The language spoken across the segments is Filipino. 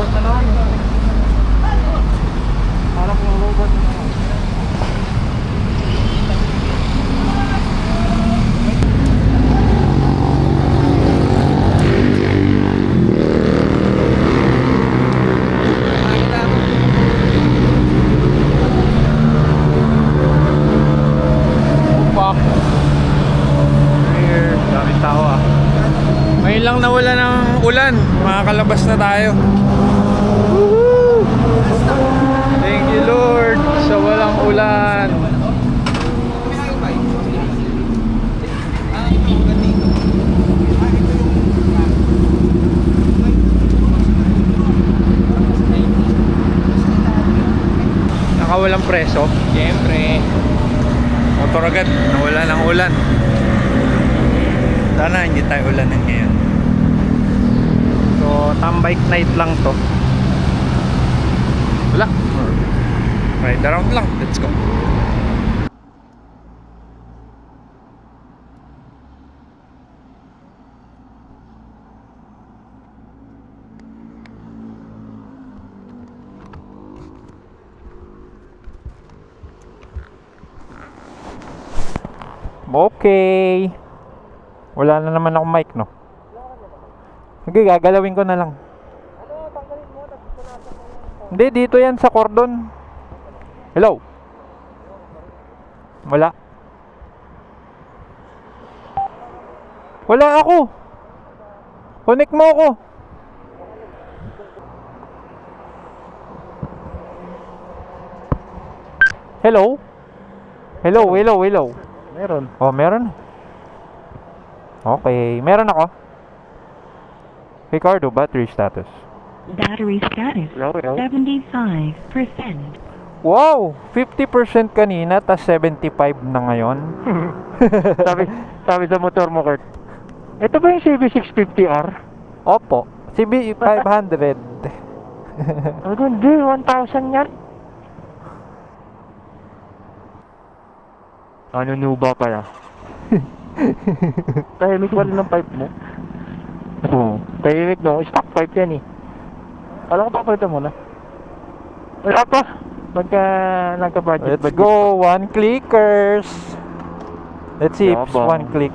robot na naman. Parang kung robot na naman. Ngayon lang nawala ng ulan, makakalabas na tayo. Woohoo! Thank you Lord sa walang ulan. Nakawalang preso, siyempre. Motor agad, nawala ng ulan. Sana hindi tayo ulanan ngayon. So, tambike night lang to. Wala. Ride around lang. Let's go. Okay. Wala na naman akong mic, no? Sige, gagalawin ko na lang. Ano, tanggalin mo, nagpupunasan mo yung... Hindi, dito yan sa cordon. Hello? Wala. Wala ako. Connect mo ako. Hello? Hello, hello, hello. Meron. Oh, meron. Okay, meron ako. Ricardo, battery status. Battery status, Hello, hello. 75%. Wow! 50% kanina, tas 75 na ngayon. sabi sa motor mo, Kurt. Ito ba yung CB650R? Opo, CB 500. Ang hindi, 1,000 yan. Ano nuba pala? Tahimik pa rin ng pipe mo. Oo. Tahimik no, stock pipe yan eh. Alam ko papalitan mo na. Wala pa. Pagka nagka-budget. Let's go, one clickers. Let's see if it's Yabang. one click.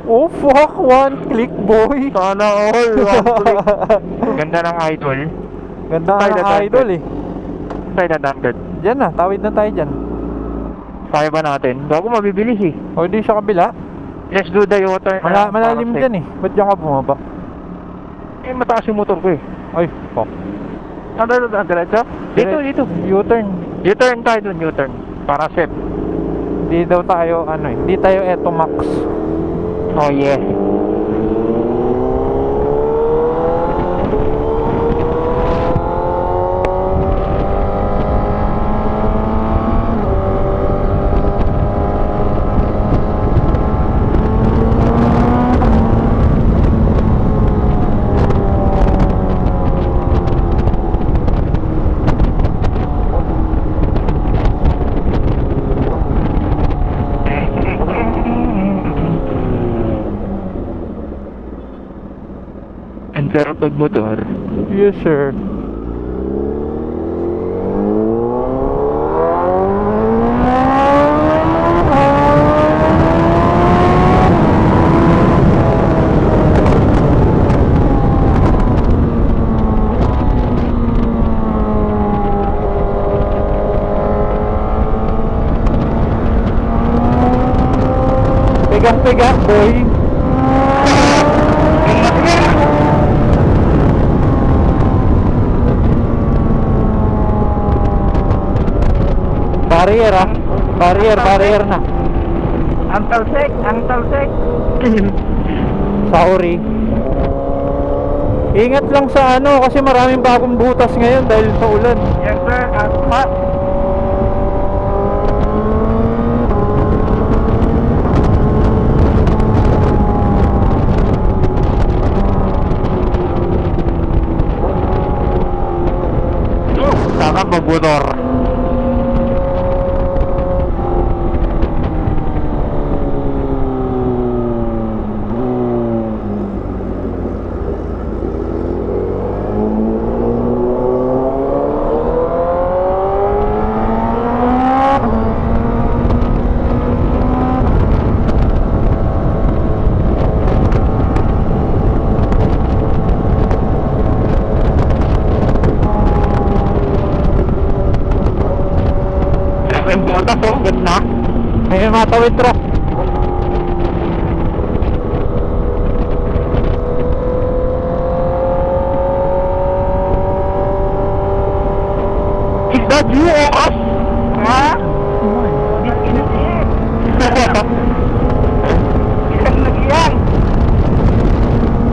Oh fuck, one click boy. Sana all, one click. Ganda ng idol. Ganda Tayo ng na idol eh. Tayo na numbered. Diyan na, tawid na tayo dyan. Kaya ba natin? Bago mabibilis eh. O di sa kabila. Let's do the U-turn. Malalim dyan eh. Ba't dyan ka bumaba? Eh, mataas yung motor ko eh. Ay, fuck. Ano, diretso? Dito, dito. U-turn. U-turn tayo dun, U-turn. Para safe. Hindi daw tayo, ano eh. Hindi tayo eto max. Oh, yes. Pero pag motor, Yes, sir. Pegang-pegang, boy. Barrier ah. Barrier na. ang talsik. Sorry. Ingat lang sa ano kasi maraming bagong butas ngayon dahil sa ulan. Yes sir, asma. Sama magmotor. May matawid truck. Is that you or us? Ha? One. Disconnected. Isang nagyang.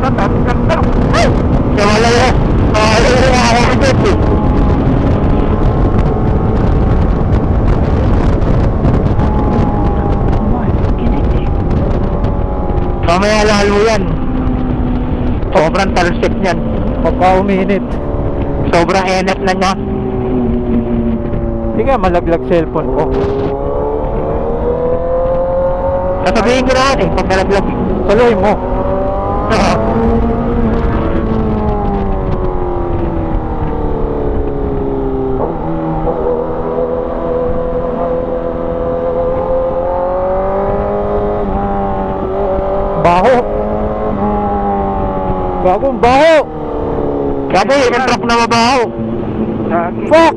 Tatak. Sa wala yun. Wala yun ako dito. One. Connected. Mamaya lalo yan. Sobrang talsik niyan. Pagka uminit. Sobrang enep na niya. Hindi nga malaglag cellphone ko. Sasabihin ko naman pag nalaglag. Tuloy mo. Baho. Bagong baho. Gabi, yung truck na mabaho. Fuck!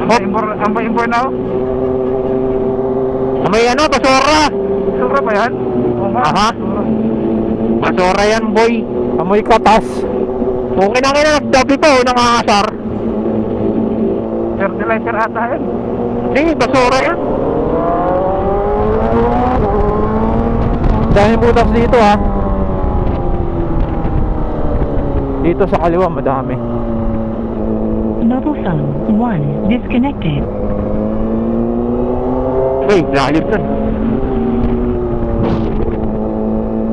Ang pa-impor na ako? May ano, basura. Sobra pa yan? Oo nga. Aha. Basura yan, boy. Amoy katas. Okay na nga, nagdabi pa, nangangasar. Fertilizer ata yan. Hindi, basura yan. Dahil butas dito, ha. Dito sa kaliwa, madami. Mobile phone. One. Disconnected. Wait, lalim dun.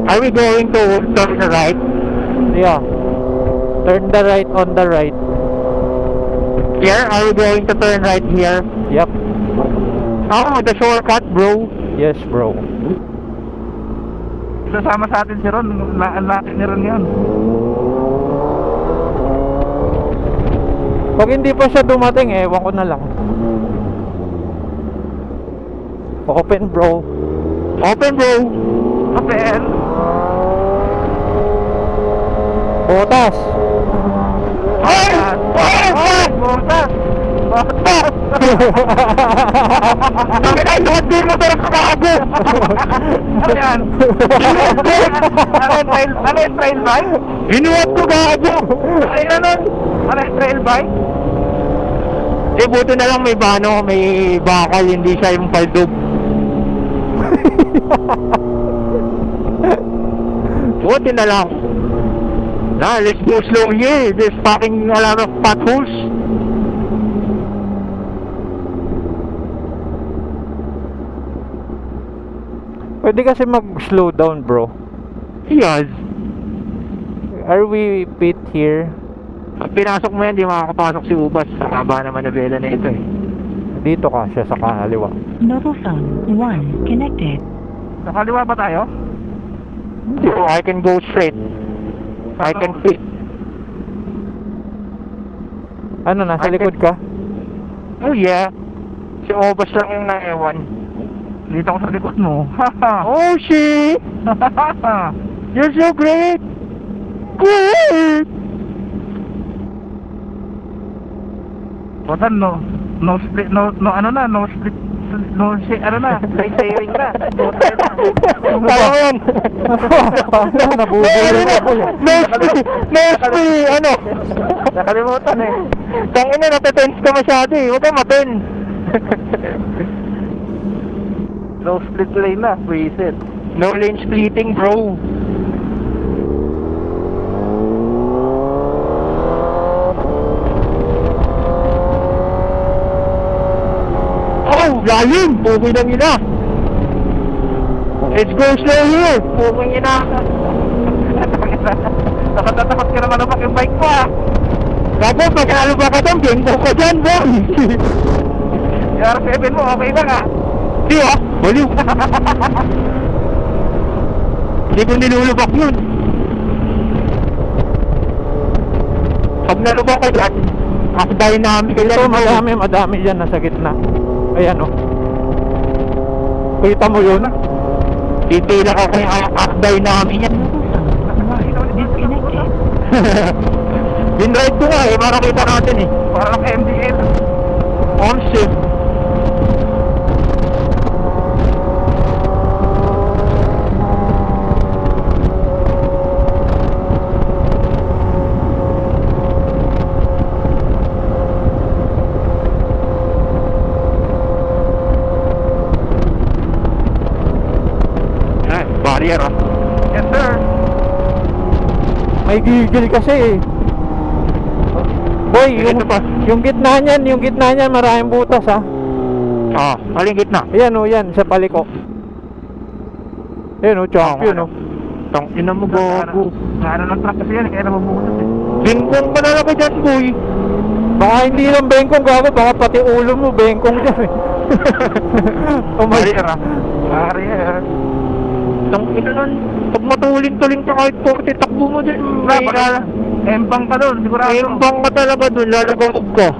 Are we going to turn the right? Yeah. Turn the right on the right. Here? Are we going to turn right here? Yep. Oh, the shortcut, bro. Yes, bro. Sasama sa atin si Ron. Ang laki ni Ron yan. Pag hindi pa siya dumating, ewan ko na lang. Open, bro. Open, bro. Open. Botas. Ay! Ay! Botas! Botas! Ay, hindi mo pero kakago. Ano yan? Ano yung trail bike? Inuwat ko kakago. Ay, ano? Ano yung trail bike? Eh, buti na lang may bano, may bakal, hindi siya yung paldob. Buti na lang. Nah, let's go slow here. There's fucking a lot of potholes. Pwede kasi mag-slow down, bro. Yes. Are we pit here? Pag pinasok mo yan, di makakapasok si Ubas. Haba naman na bela na ito eh. Dito ka siya sa kaliwa. Mobile phone. One. Connected. Sa kaliwa ba tayo? So I can go straight. I can fit. Ano, nasa likod ka? Oh yeah. Si Ubas lang yung naiwan. Dito ako sa likod mo. Haha. Oh shit! You're so great! Great! Botan, no split, no ano na, no split, no shit, ano na, play sailing na. Botan na. Kaya yan! Nabubulo ako yan. Nespi! Ano? Nakalimutan eh. Tangina, natetense ka masyado eh. Huwag ka maten. No split lane na, reset. No lane splitting, bro. Oh, lalim! Pukoy ng ina! Let's go slow here! Pukoy ng ina! Takot ka naman naman yung bike ko ah. Gago, pagkalo ba ka doon? Bingbo ka dyan, boy! Yung R7 mo, okay lang ah. Di ah! Baliw! Hindi ko nilulubak yun. Pag nalubak ka dyan, dynamic lang. Ito, madami dyan nasa gitna. Ayan o. Kita mo yun? Titila ka kaya dynamic yan. Mobile phone. One. Disconnected. Binride ko nga eh, para kita natin eh. Parang MDL. On shift. may gigil kasi eh. Boy, yung gitna niyan maraming butas ha. Aling gitna. Ayan o, yan, sa paliko. Ayan o, champion o. Tang ina mo, gago. Ano ng truck kasi yan, kaya nabubutas eh. Bingkong pa nalagay dyan, boy. Baka hindi lang bengkong gago, baka pati ulo mo bengkong dyan eh. Barrier ah. Barrier. Tang ina nun. Pag matulin-tuling ka kahit 40, takbo mo dyan. Embang ka doon, sigurado. Embang ka talaga doon, lalagawag ka.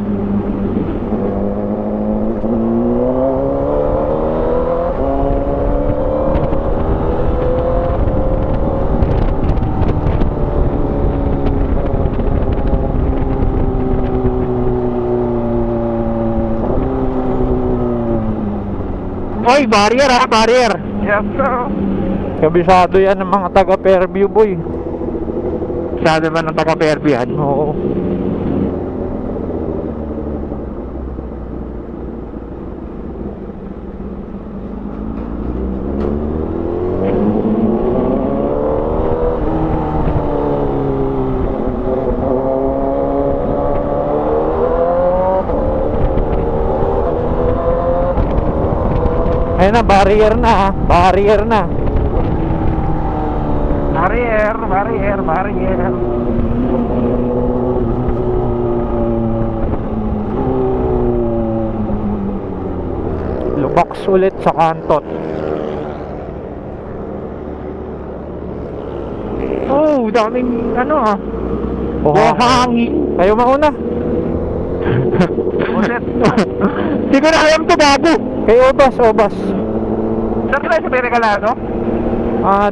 Oy, barrier ah, barrier. Yes, sir. Kabisado yan ng mga taga Fairview boy. Sabi man ng taga-Fairview yan. Oo. Ayun na, barrier na ha. Barrier na. Barrier, barrier, barrier. Lubaks ulit sa kantot. Oh, daming ano ah. Hangin. Kayo mauna. Ulit. Hindi ko na alam to, gago. Kay Obas. Saan ka tayo sa Peregalado?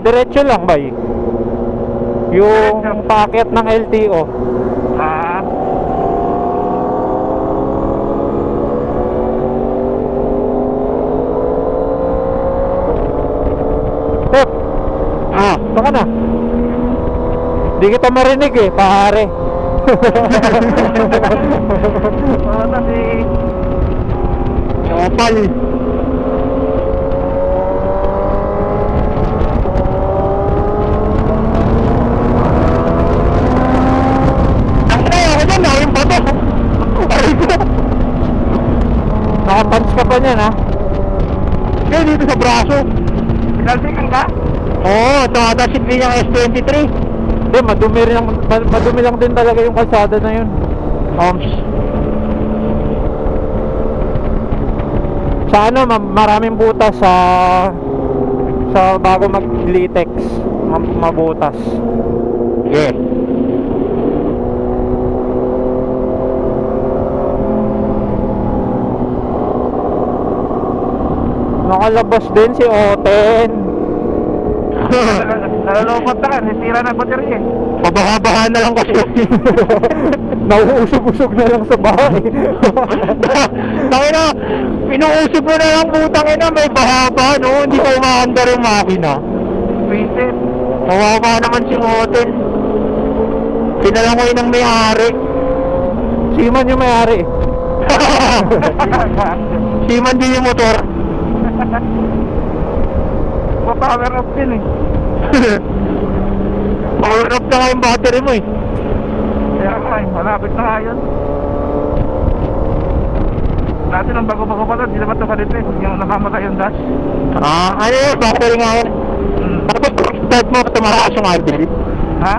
Diretso lang bay. Yung paakyat ng LTO. Pep. Baka na. Di kita marinig eh, pare. Wala si Opal. Nakapunch ka pa niyan ha? Kaya dito sa braso. Pinalsikan ka? Oo, tumatasin din yung S23. Hindi, madumi lang din talaga yung kalsada na yun. Sa ano, maraming butas sa bago mag-litex. Mabutas. Yes. Nakalabas din si Oten. Nalalomot na ka, nisira na baterya eh. Pabaha-baha na lang kasi. Nauusog-usog na lang sa bahay. Tangina, pinuusog mo na lang putang ina, may baha-baha no, hindi ko umaandar yung makina. Visit. Kawawa naman si Oten. Pinalangoy ng may-ari. Siman yung may-ari. Siman din yung motor. Pa-power up din eh. Power up na nga yung battery mo eh. Kaya nga eh, malapit na nga yun. Dati nang bago-bago pa doon, di naman ito kalit eh. Yung nakamatay yung dash. Ano yun, battery nga yun. Tapos pag start mo, tumataas yung idle. Ha?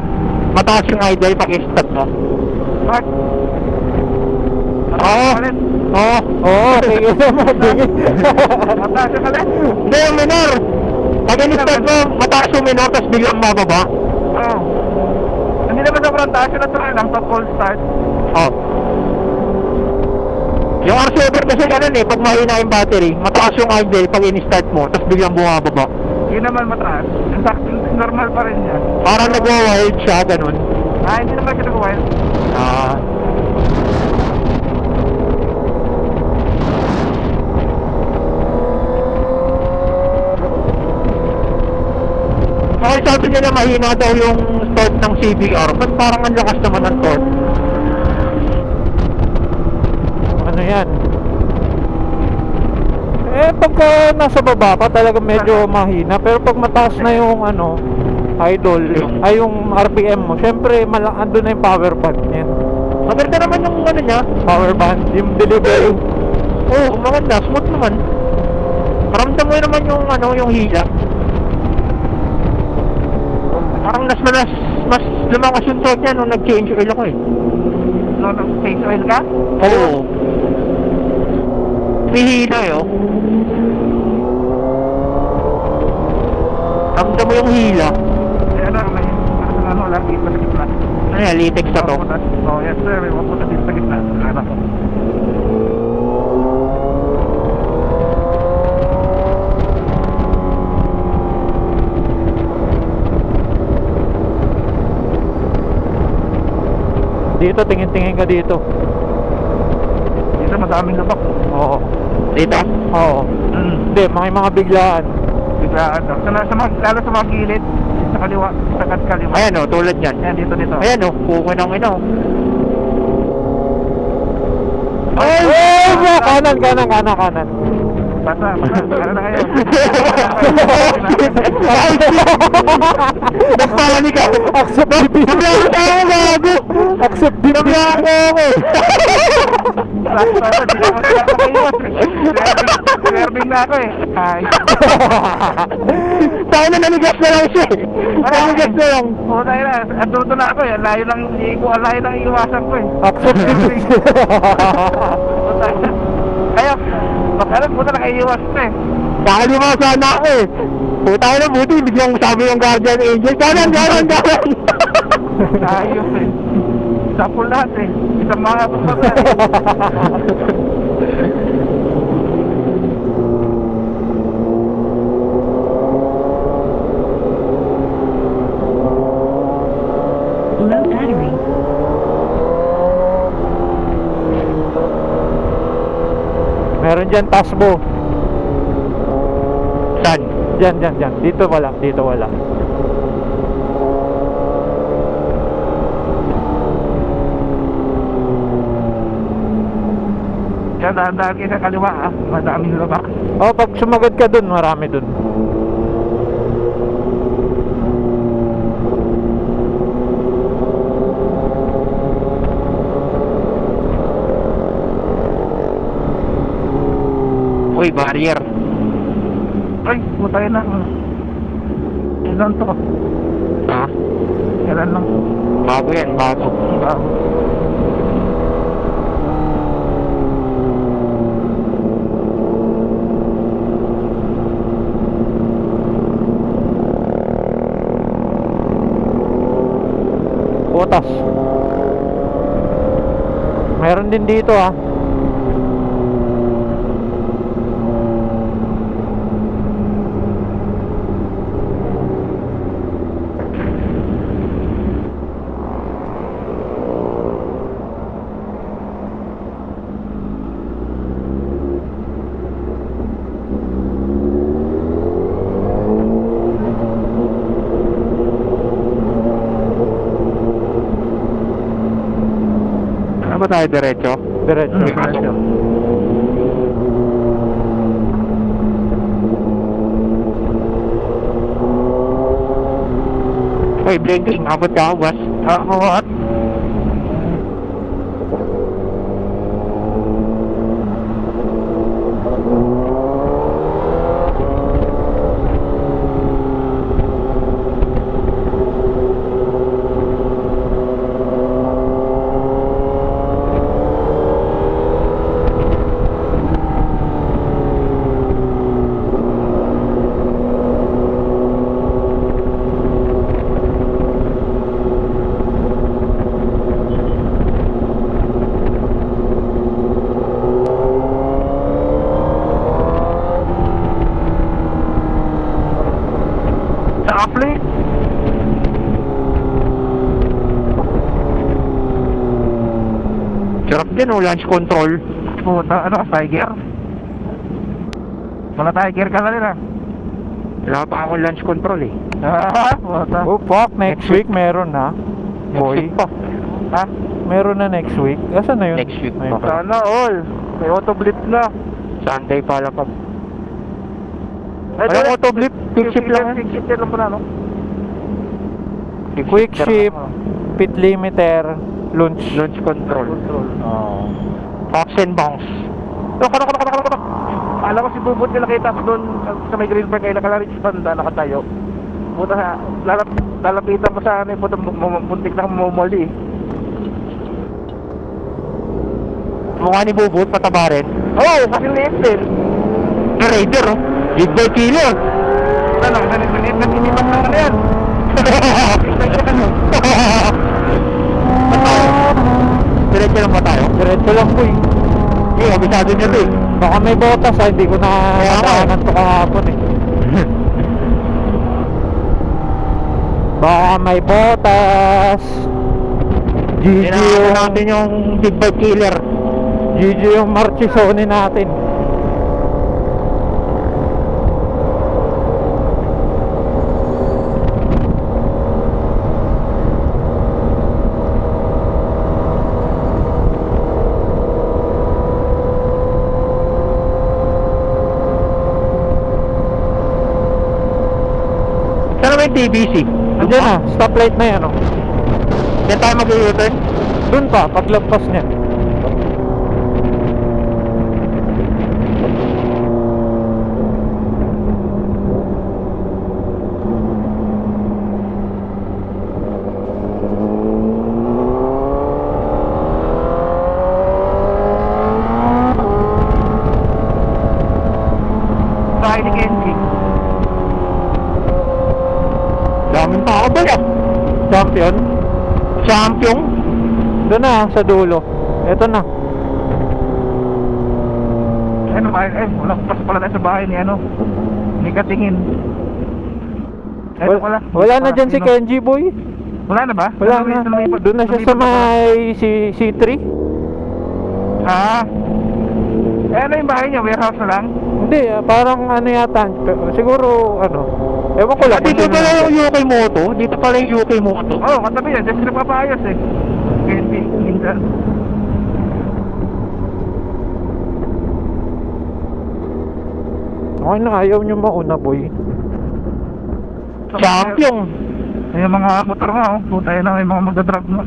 Mataas yung idle pag start mo. Bakit? Oo. Oo, sige naman. Mataas yung kalit? Hindi, yung minor. Pag in-start mo, mataas yung minor, tapos biglang mababa. Oo. Hindi naman sobrang taas yung natural lang pag cold start. Oo. Yung R7 kasi ganun eh, pag mahina yung battery, mataas yung idle pag in-start mo, tapos biglang bumababa. Hindi naman mataas. In normal pa rin yan. Parang nagwa-wild siya, ganun. Hindi naman siya nagwa-wild. Okay, sabi niya na mahina daw yung start ng CBR. Ba't parang ang lakas naman ng torque? Ano yan? Pagka nasa baba pa talaga medyo mahina. Pero pag mataas na yung idle, ay yung RPM mo. Siyempre, andun na yung power band niyan. Maganda naman yung ano niya. Power band, yung delivery. Oo, maganda. Smooth naman. Paramdam mo naman yung ano, yung hila. Parang mas lumakas yung torque niya nung nag-change oil ako eh. No, nag-change oil ka? Oo. May hila eh, oh. Ramdam mo yung hila. Eh, ano, may ano, lagi sa gitna. Ano yan, latex na to? Oh, yes sir, may mapunta din sa gitna. Ano? Dito, tingin-tingin ka dito. Dito madaming lubak. Oo. Dito? Oo. Hindi, may mga biglaan. Biglaan. Lalo sa mga gilid, sa kaliwa, sa kaliwa. Ayan oh, tulad yan. Ayan, dito. Ayan oh, kuko ng ino. Ay! Kanan. Basta, ano na kayo? Nagpanik ako. Accept DP. Naglakas ako, bago. Accept DP. Naglakas ako. Basta, di ako nakakaiwas. Swerving na ako eh. Ay. Tayo na nanigas na lang siya eh. Nanigas na lang. Oo, tayo na. Atuto na ako eh. Ang layo lang iiwasan ko eh. Accept DP. Kaya, bakalan po talaga iiwas ko eh. Nakalima sana ako eh. Puta ko na buti, biglang sabi ng guardian angel, kanan. Ayos eh. Sapul lahat eh. Isang mga pagpapal. Low battery. Meron dyan tasbo. Saan? Dyan. Dito wala. Kaya dahan-dahan kayo sa kaliwa ah. Madaming lubak. Oh, pag sumagad ka dun, marami dun. Uy, barrier. Ay, putay na. Ilan to? Ha? Ilan lang to? Bago yan, bago. Bago. Butas. Meron din dito ah. Ano ba tayo diretso? Diretso. Diretso. Uy, blinking, abot ka ako, boss. What? Sa apply? Sarap din oh, launch control. Puta, ano ka, Tiger? Wala Tiger ka na rin ah. Wala pa akong launch control eh. Puta. Oh fuck, next week meron na. Next Boy. week pa. Ha? Meron na next week. Asan na yun? Next week Ayun pa. pala. Sana all. May auto blip na. Sunday pala pa. Ay, Walang auto blip, fix it lang. Fix it lang pala, no? quick shift, pit limiter, launch. Launch control. Oh. Box and bounce. Alam ko si Bubot nila kita doon sa may Green Park kay Nakalarich banda nakatayo. Puta ha, lalapitan mo sa ano, puta muntik na mamumuli. Mukha ni Bubot, pataba rin. Oo, kasi liit din. The Raider, oh. Big boy killer. Ano, naninipan na yan. Diretso lang ba tayo? Diretso lang po eh. Eh, abisado niya to eh. Baka may botas ah, hindi ko na nadaanan to kahapon eh. Baka may botas. GG Hinahanap yung, natin yung big boy killer. GG yung Marchisone natin. Saan naman yung TBC? Andiyan na, stoplight na yan oh. Diyan tayo mag-u-turn? Doon pa, paglagpas niya. Bahay ni Kenji. Daming tao ba yan? Champion. Champion? Doon na, sa dulo. Ito na. Ano ba? Walang pas pala tayo sa bahay ni ano. Ni Katingin. Eto pala. Wala na dyan si Kenji boy. Wala na ba? Wala na. Doon na siya sa may C3. Ah. Eh ano yung bahay niya? Warehouse na lang? Hindi, parang ano yata. Siguro, ano. Ewan ko lang. Dito pala yung UK Moto? Dito pala yung UK Moto? Oo, oh, katabi yan. Diyan sila papayos eh. Kenji, minsan. Okay na, ayaw nyo mauna boy. Champion! Ay, yung mga motor nga oh. Puta yun na, may mga magdadrive na.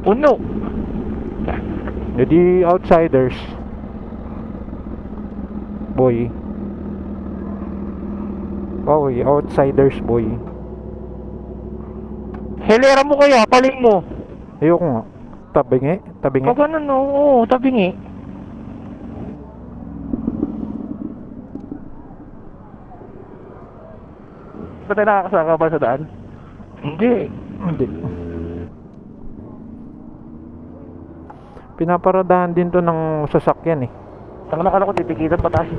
Uno! Jadi outsiders. Boy. Boy, outsiders boy. Helera mo kaya, paling mo. Ayoko nga. Tabingi? Tabingi? Pag ano, oo, tabingi. Ba tayo nakakasaka ba sa daan? Hindi. Hindi. Pinaparadahan din to ng sasakyan eh. Taka nakala ko titikitan pa tayo.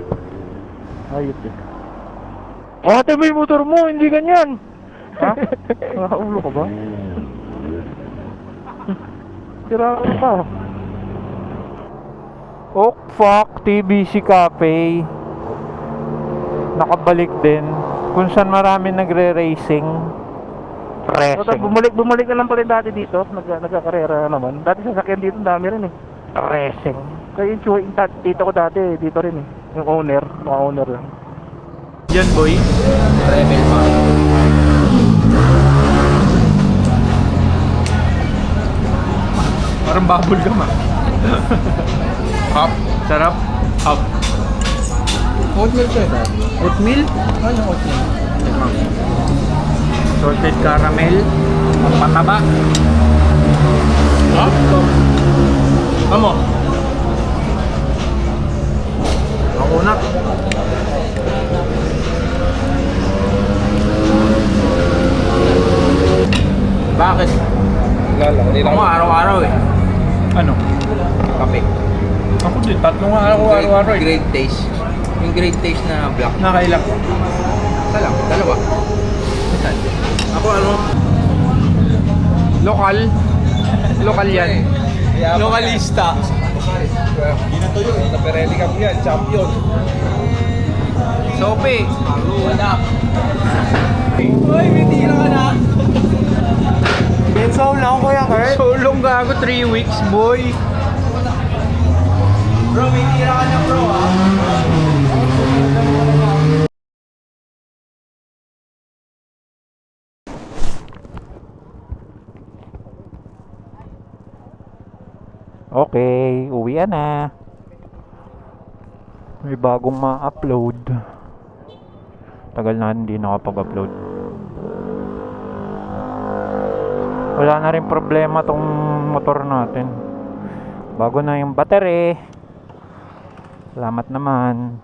Ayot eh. Ate mo yung motor mo, hindi ganyan. Ha? Nakaulo ka ba? Tira ka. Oh fuck, TBC Cafe. Nakabalik din. Kung saan marami nagre-racing. Racing. Bumalik na lang pala yung dati dito. Nagkakarera naman. Dati sasakyan dito, dami rin eh. Racing. Kaya yung tito ko dati, dito rin eh. Yung owner, mga owner lang. Yan boy. Rebel pa. Parang bubble gum ah. Hop. Sarap. Hop. Oatmeal to eh. Oatmeal? Ano yung oatmeal? Salted caramel. Pataba. Hop. Amo. Ako na. Bakit? Ako araw-araw eh. Ano? Kape. Ako din, tatlong araw-araw eh. Great taste. Yung great taste na black. Nakailan ko. Isa lang, dalawa. Saan? Ako ano? Lokal. Lokal yan. Lokalista. Ginanto yun, napereli ka mo yan, champion. Sope. Wala. Uy, may tira ka na. Benso na ako kuya Kurt. Solong gago 3 weeks, boy. Bro, may tira ka na bro ah. Okay, uwian na. May bagong ma-upload. Tagal na hindi nakapag-upload. Wala na rin problema tong motor natin. Bago na yung battery. Salamat naman.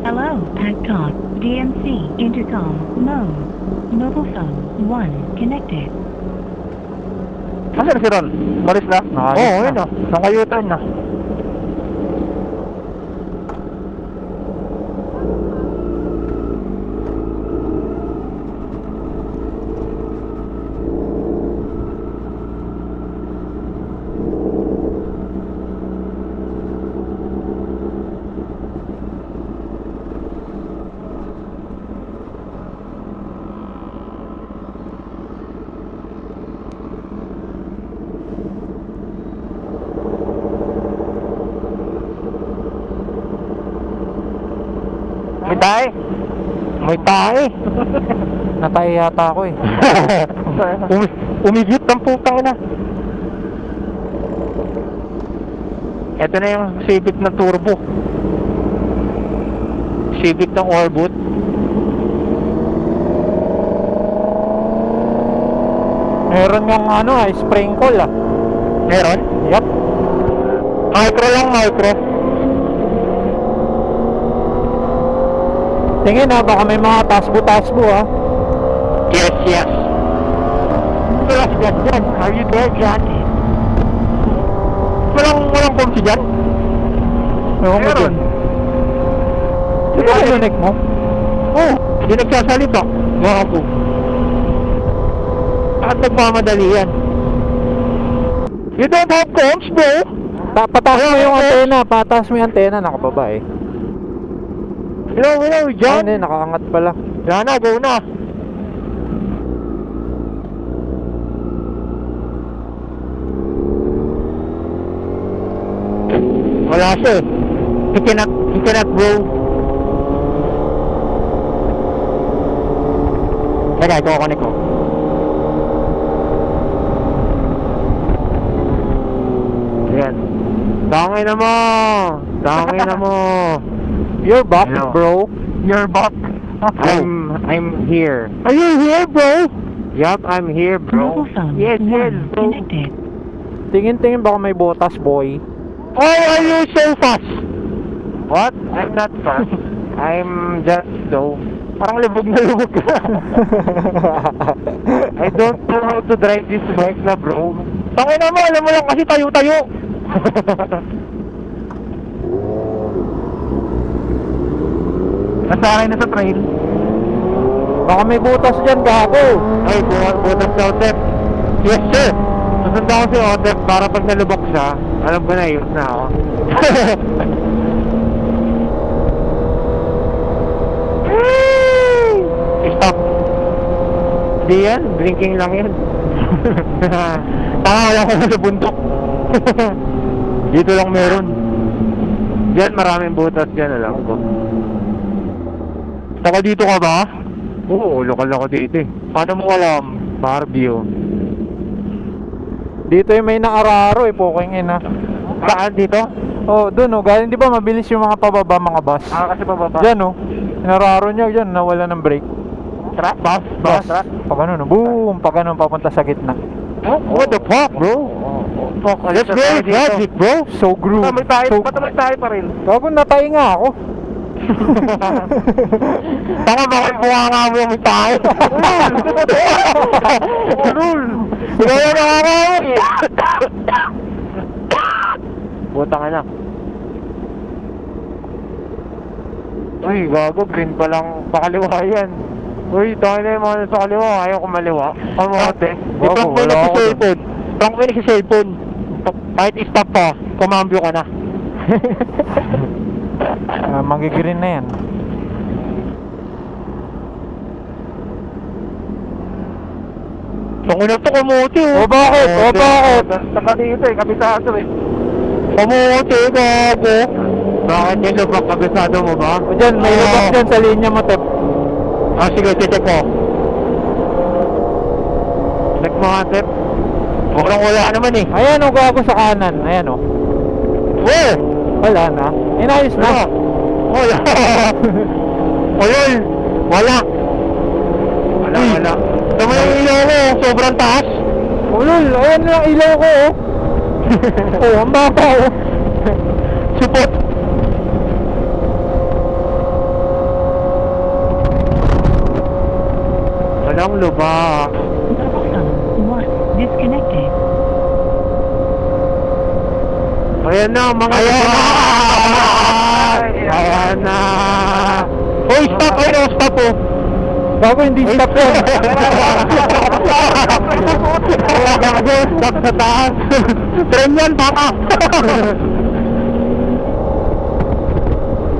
Hello, Adcock, DMC, intercom, mode. Mobile phone, 1, connected. Nasaan si Ron? Maris na? Nakayos Oo, na. yun o. Nakayutan na. May tayo. May tayo. Natay yata ako eh. Umigit ng putang ina. Ito na yung Civic na turbo. Civic ng Orbit. Meron yung ano sprinkle ah. Meron? Yup. Micro lang, micro. Tingin ah, baka may mga tasbo-tasbo ah. Yes, yes. Wala si Jan dyan. Are you there, Jan? Walang pump si Jan? Ewan ko dyan. Di ba narinig mo? Oo, hindi nagsasalita. Mga po. At nagmamadali yan. You don't have pumps, bro? Pataas mo yung antena. Pataas mo yung antena. Nakababa eh. Hello, Jan? Ayun eh, nakaangat pala. Yan na, go na. Wala siya eh. He cannot go. Teka, kukunik ko. Yan. Tangin na mo! Tangin na mo! You're back, Hello. bro. You're back. I'm here. Are you here, bro? Yup, I'm here, bro. Mobile phone, Yes, yes, 1, bro. connected. Tingin-tingin baka may botas, boy. Why are you so fast? What? I'm not fast. I'm just slow. Parang lubog na lubog ka. I don't know how to drive this bike na, bro. Tangin na mo, alam mo lang kasi tayo-tayo. Nasanay na sa trail. Baka may butas dyan, gago. Ay, butas sa Otep. Yes, sir. Susundan ko si Otep para pag nalubok siya, alam ko na, yun na ako. Stop. Di yan, drinking lang yan. Tama, wala ko sa bundok. Dito lang meron. Diyan, maraming butas dyan, alam ko. Saka dito ka ba? Oo, lokal ako dito eh. Paano mo alam? Barbie oh. Dito yung may naararo eh, poking ina. Saan dito? Oh, dun oh, galing di ba mabilis yung mga pababa, mga bus. Kasi pababa. Diyan oh, nararo niya dyan, nawala ng brake. Truck? Bus? Pag ano no, boom, pag ano, papunta sa gitna. Oh, what the fuck, bro? Fuck, that's very tragic, bro. So groove. May tayo, So, ba't may tayo pa rin? gago, natay nga ako. Baka makibuha nga mo yung tayo. Rule! Ikaw na nakakawi. Buta ka na. Uy, gago, green pa lang. Pakaliwa yan. Uy, tayo na yung mga sa kaliwa. Ayaw ko maliwa. Kamote. Gago, Prank mo wala na ako sa cellphone. Prank mo na sa cellphone. Kahit stop pa, kumambyo ka na. Magigreen na yan. Tungo na to, kamote. O bakit? O bakit? Saka dito eh, kabisado eh. Kamote, gago. Bakit yung lubak kabisado mo ba? O dyan, may lubak dyan sa linya mo, Tep. Ah, sige, check ko. Check mo nga, Tep. Mukhang wala naman eh. Ayan o, gago sa kanan. Ayan o. Where? Wala na. Inayos na. Wala. Ayun. Wala. Wala. Tama yung ilaw ko, sobrang taas. Ulol, ayan na ang ilaw ko oh. Oh, ang baba oh. Support. Walang lubak. Mobile phone 1 disconnected. Ayan na, mga Ayan na. Hoy, stop! Ayun, stop oh. Gago, hindi stop yun. Stop sa taas. Tren yan, baka.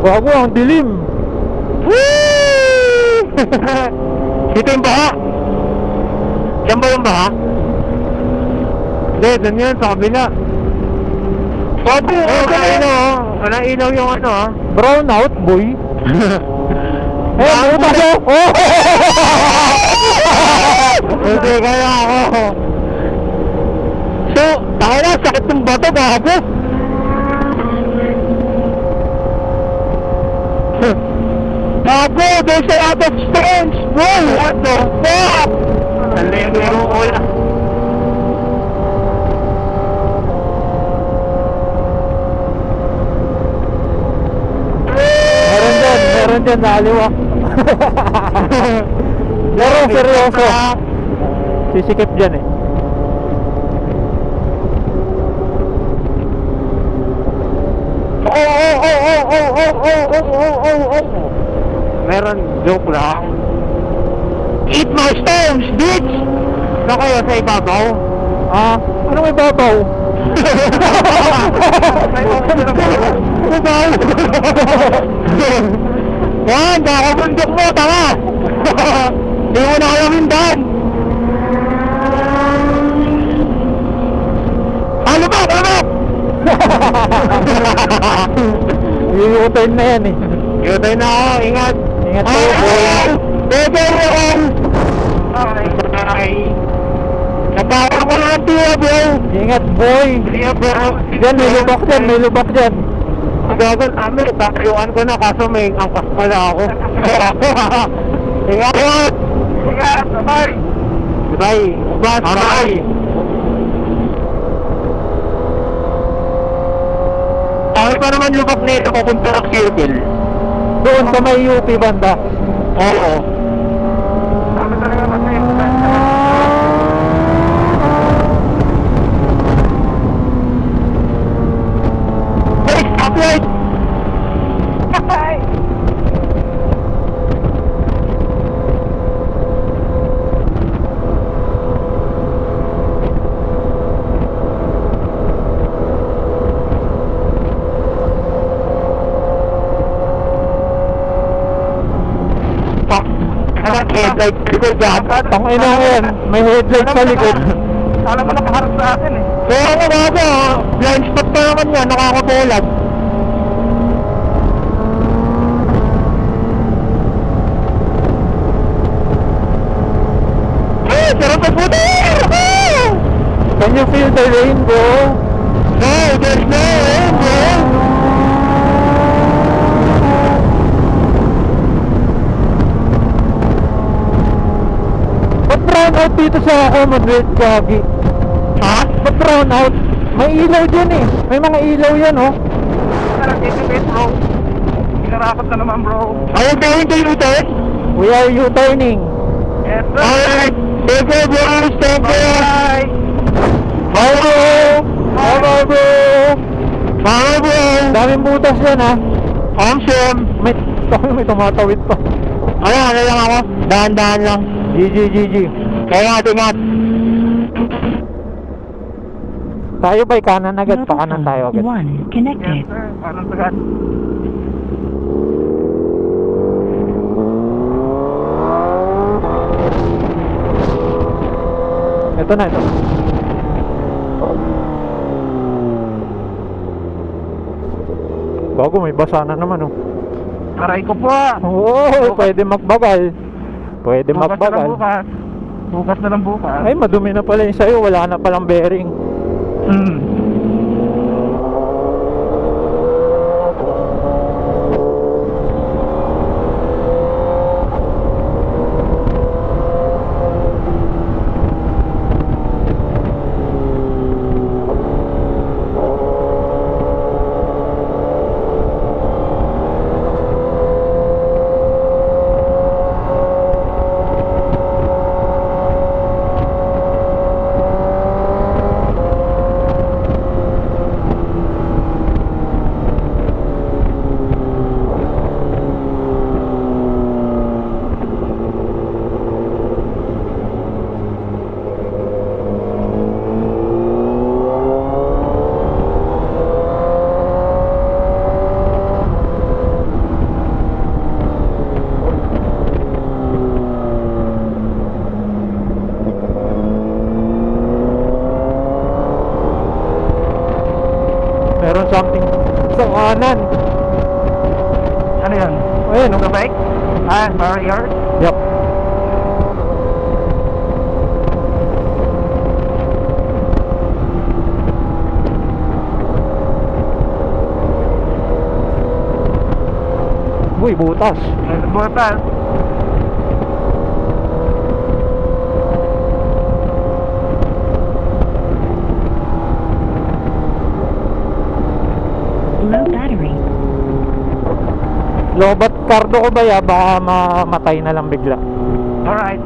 Gago, ang dilim. Dito yung baha. Yan ba yung baha? Hindi, dun yan, sa kabila. Bago, walang ilaw. Walang ilaw yung ano ah. Brown out, boy. Eh, puta ko. Oh! Hindi kaya ako. So, tayo na, sakit ng bato, gago. Gago, there's a lot of stones, bro. What the fuck? Nalego yung ulan. Meron dyan, naliwa. Pero seryoso. Sisikip dyan eh. Meron, joke lang. Eat my stones, bitch! Na kayo sa ibabaw? Ah, ano may babaw? Yan, kakabundok mo, tama! Hindi mo na alam yung daan! Ano ba? U-turn na yan eh. Yun na ako, ingat! Ingat kayo, boy. Bebe yun! Ay! Nabawa ko na ang tiwa, bro! Ingat, boy. Tiwa, bro! Dyan, may lubak dyan, may lubak dyan. Gagal namin, tatayuan ko na kaso may angkas pala ako. Ingat! Ingat! Bye! Bye! Bye! Ay pa naman lubak na ito pupunta ng circle. Doon sa may UP banda. Oo. Kami talaga matay. Hey, stop light! Headlight ko dyan. Tangina nga yan, may headlight sa likod. Alam mo nakaharap sa atin eh. Kaya nga bago, blind spot pa naman yan, nakakabulag. Sarap na puti! Can you feel the rainbow? No, there's no rainbow! Ba't brown out dito sa Commonwealth, Gagi? Ba't brown out? May ilaw dyan eh. May mga ilaw yan oh. Sarap dito bro. Pinarakot na naman bro. Are you going to U-turn? We are U-turning. Yes sir. Alright. Thank you, boys. Thank you. Bye. Bye bro! Bye bye bro! Bye, bro. Daming butas yan ha. Awesome. May tumatawid pa. Ano lang ako? Dahan-dahan lang. GG. Kaya ingat. Tayo ba'y kanan agad? Mobile Pakanan tayo phone agad. 1 connected. Yes sir. Anong sagad? Ito na, ito. Bago, may basa na naman oh. Aray ko po. Oo, pwede magbagal. Pwede Bukas na lang magbagal. bukas. Bukas na lang bukas. Ay, madumi na pala yung sa'yo. Wala na palang bearing. Hmm. Meron something sa kanan. Ano yan? Ayun, Ano bike? Ah, barrier? Yup. Uy, butas. Butas. Low battery. Lobat kardo ko ba ya? Baka mamatay na lang bigla. Alright.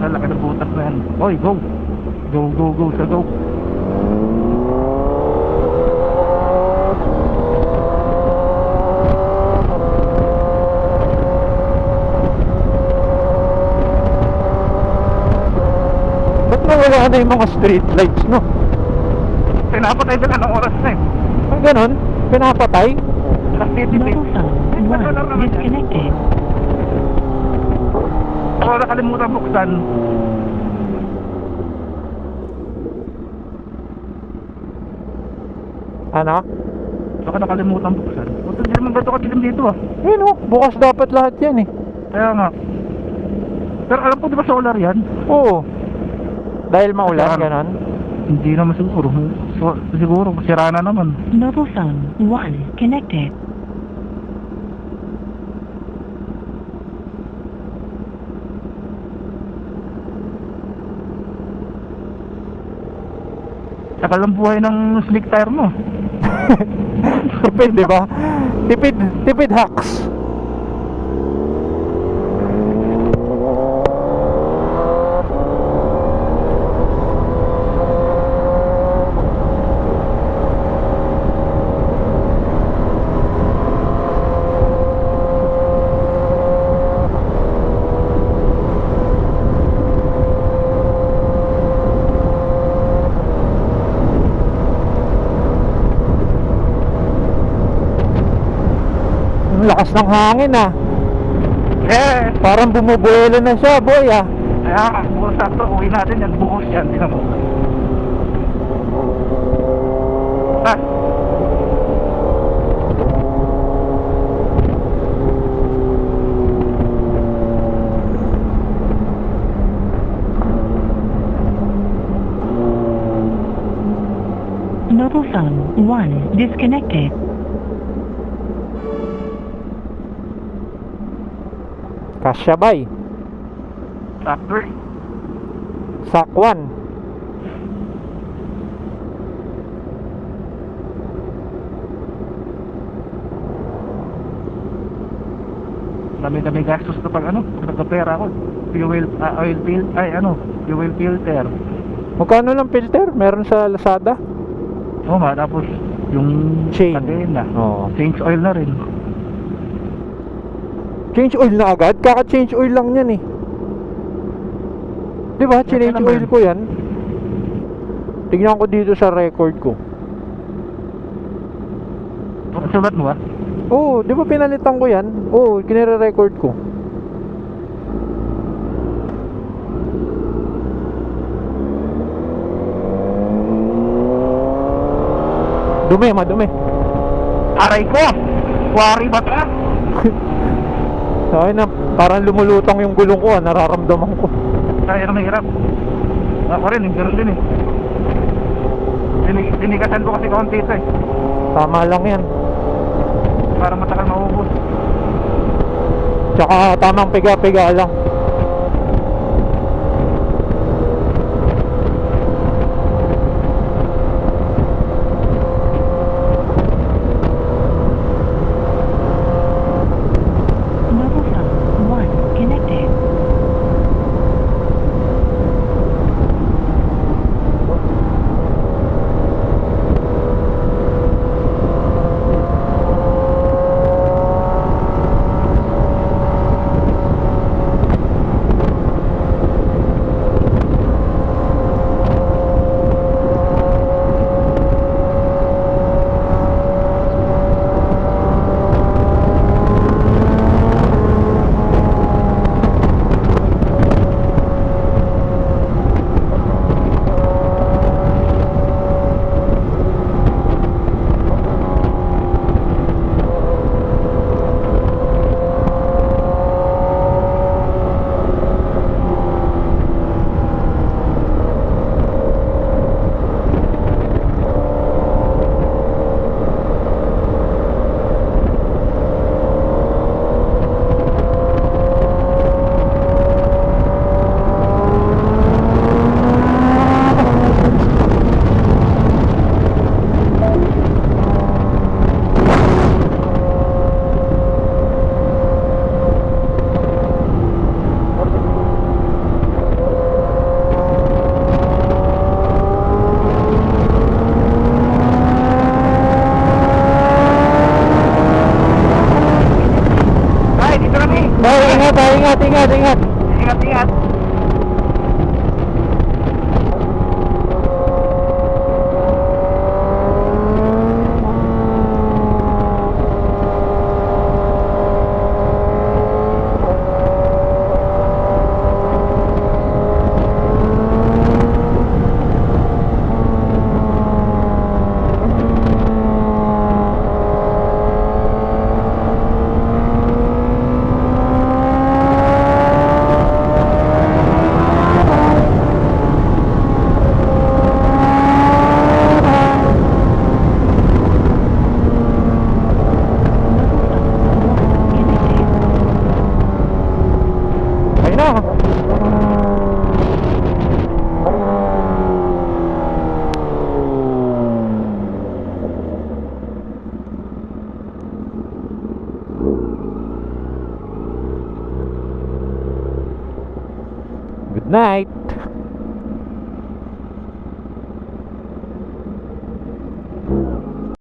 Ang laki ng butas na yan. Oy, go. Go, sa go. Ba't nawala na yung mga street lights, no? Pinapatay nila ng oras na eh. Ay, ganun? Pinapatay? Nagtitipid. Mobile phone 1 disconnected. Ako nakalimutan buksan. Ano? Baka nakalimutan buksan. Buto hindi naman gato katilim dito ah. Ayun oh, bukas dapat lahat yan eh. Kaya nga. Pero alam ko di ba solar yan? Oo. Dahil maulan, Saan? ganun. Hindi naman siguro. Siguro, sira na naman. Mobile phone 1 connected. Takal ang buhay ng slick tire mo. Tipid, di ba? Tipid hacks. Ang lakas ng hangin ah. Eh, Parang bumubuelo na siya, boy ah. kaya nga, puro sakto, uwi natin yan, buhos yan, di mo. Ah, Mobile phone 1 disconnected. Kasyabay. sakto. Sakwan. dami gastos kapag nagkapera ako. Fuel filter. Magkano lang filter? Meron sa Lazada? Oo nga, tapos yung Chain. kadena. Oo. Change oil na rin. Change oil na agad? Kaka-change oil lang yan eh. Di ba? Change naman. oil ko yan. Tignan ko dito sa record ko. Sulat mo ba? Oo, di ba pinalitan ko yan? Oo, kinire-record ko. Dumi, madumi. Aray ko! Wari ba ta? Sabi na, parang lumulutang yung gulong ko, nararamdaman ko. Kaya na mahirap. Ako rin, yung gano'n din eh. Dinikasan ko kasi konti ito eh. Tama lang yan. Para matagal maubos. Tsaka tamang piga-piga lang. Mobile phone 1 connected. Ay, dito kami! Ingat. Ingat! Ayun na. Good night.